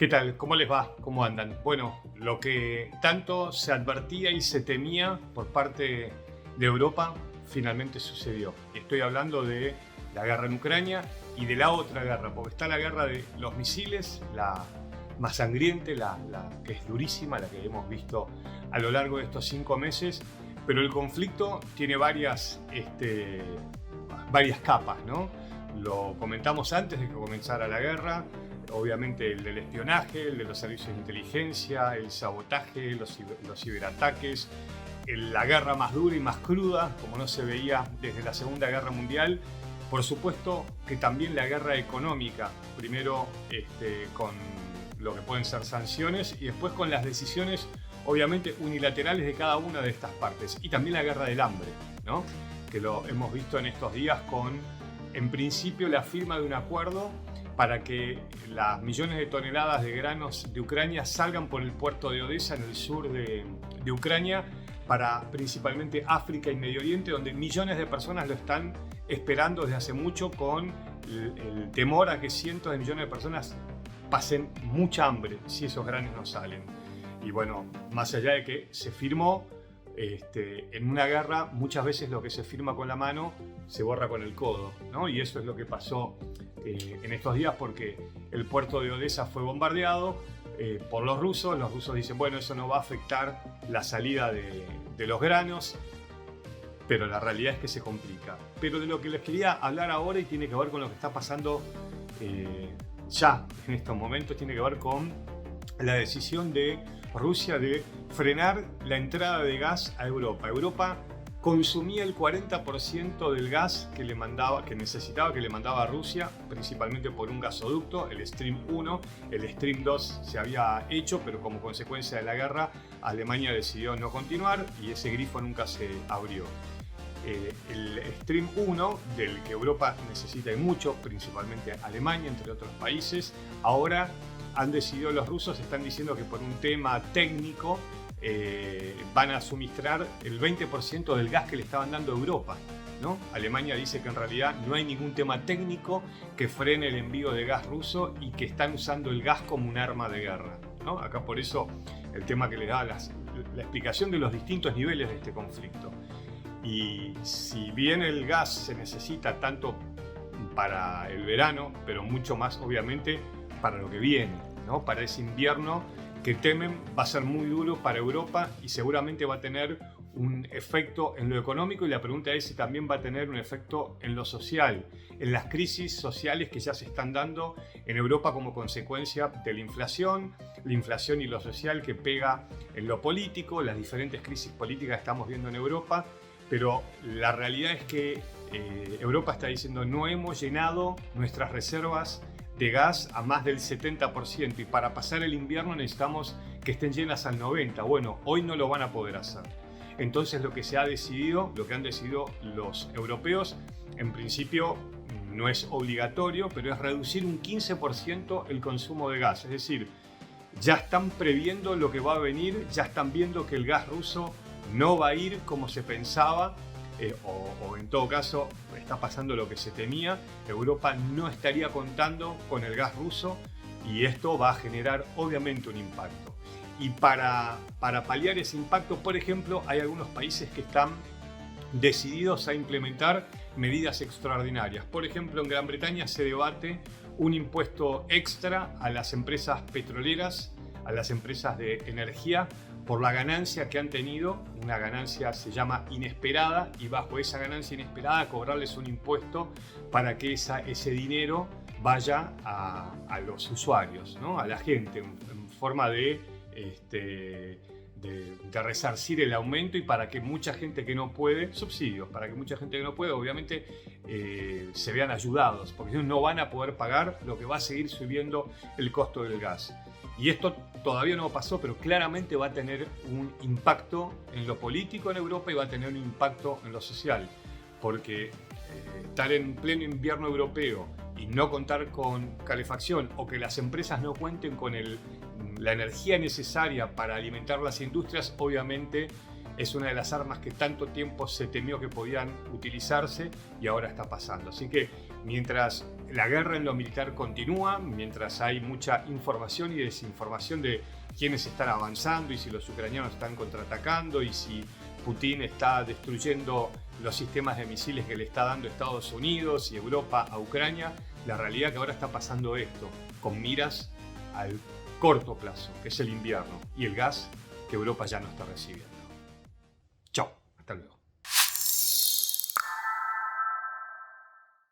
¿Qué tal? ¿Cómo les va? ¿Cómo andan? Bueno, lo que tanto se advertía y se temía por parte de Europa finalmente sucedió. Estoy hablando de la guerra en Ucrania y de la otra guerra, porque está la guerra de los misiles, la más sangriente, la que es durísima, la que hemos visto a lo largo de estos 5 meses, pero el conflicto tiene varias capas, ¿no? Lo comentamos antes de que comenzara la guerra. Obviamente el del espionaje, el de los servicios de inteligencia, el sabotaje, los ciberataques, la guerra más dura y más cruda, como no se veía desde la Segunda Guerra Mundial. Por supuesto que también la guerra económica, primero con lo que pueden ser sanciones y después con las decisiones obviamente unilaterales de cada una de estas partes. Y también la guerra del hambre, ¿no? Que lo hemos visto en estos días con, en principio, la firma de un acuerdo para que las millones de toneladas de granos de Ucrania salgan por el puerto de Odesa en el sur de Ucrania para principalmente África y Medio Oriente, donde millones de personas lo están esperando desde hace mucho con el temor a que cientos de millones de personas pasen mucha hambre si esos granos no salen. Y bueno, más allá de que se firmó, en una guerra muchas veces lo que se firma con la mano se borra con el codo, ¿no? Y eso es lo que pasó en estos días, porque el puerto de Odesa fue bombardeado por los rusos. Los rusos dicen, bueno, eso no va a afectar la salida de los granos, pero la realidad es que se complica. Pero de lo que les quería hablar ahora, y tiene que ver con lo que está pasando ya en estos momentos, tiene que ver con la decisión de Rusia de frenar la entrada de gas a Europa. Europa consumía el 40% del gas que necesitaba, que le mandaba a Rusia, principalmente por un gasoducto, el Stream 1. El Stream 2 se había hecho, pero como consecuencia de la guerra, Alemania decidió no continuar y ese grifo nunca se abrió. El Stream 1, del que Europa necesita y mucho, principalmente Alemania, entre otros países, ahora han decidido, los rusos están diciendo que por un tema técnico van a suministrar el 20% del gas que le estaban dando a Europa, ¿no? Alemania dice que en realidad no hay ningún tema técnico que frene el envío de gas ruso y que están usando el gas como un arma de guerra, ¿no? Acá por eso el tema que les da la explicación de los distintos niveles de este conflicto. Y si bien el gas se necesita tanto para el verano, pero mucho más obviamente para lo que viene, ¿no? Para ese invierno que temen va a ser muy duro para Europa y seguramente va a tener un efecto en lo económico, y la pregunta es si también va a tener un efecto en lo social, en las crisis sociales que ya se están dando en Europa como consecuencia de la inflación y lo social que pega en lo político, las diferentes crisis políticas que estamos viendo en Europa. Pero la realidad es que Europa está diciendo, no hemos llenado nuestras reservas de gas a más del 70% y para pasar el invierno necesitamos que estén llenas al 90%. Bueno, hoy no lo van a poder hacer. Entonces lo que han decidido los europeos, en principio no es obligatorio, pero es reducir un 15% el consumo de gas. Es decir, ya están previendo lo que va a venir, ya están viendo que el gas ruso no va a ir como se pensaba, o en todo caso está pasando lo que se temía. Europa no estaría contando con el gas ruso y esto va a generar obviamente un impacto. Y para paliar ese impacto, por ejemplo, hay algunos países que están decididos a implementar medidas extraordinarias. Por ejemplo, en Gran Bretaña se debate un impuesto extra a las empresas petroleras, a las empresas de energía, por la ganancia que han tenido. Una ganancia se llama inesperada, y bajo esa ganancia inesperada cobrarles un impuesto para que ese dinero vaya a los usuarios, ¿no? A la gente, en forma de resarcir el aumento, y para que mucha gente que no puede, subsidios, para que mucha gente que no puede obviamente se vean ayudados, porque ellos no van a poder pagar lo que va a seguir subiendo el costo del gas. Y esto todavía no pasó, pero claramente va a tener un impacto en lo político en Europa y va a tener un impacto en lo social, porque estar en pleno invierno europeo y no contar con calefacción, o que las empresas no cuenten con la energía necesaria para alimentar las industrias, obviamente es una de las armas que tanto tiempo se temió que podían utilizarse y ahora está pasando. Así que mientras la guerra en lo militar continúa, mientras hay mucha información y desinformación de quiénes están avanzando y si los ucranianos están contraatacando y si Putin está destruyendo los sistemas de misiles que le está dando Estados Unidos y Europa a Ucrania, la realidad es que ahora está pasando esto, con miras al corto plazo, que es el invierno, y el gas que Europa ya no está recibiendo. Chao, hasta luego.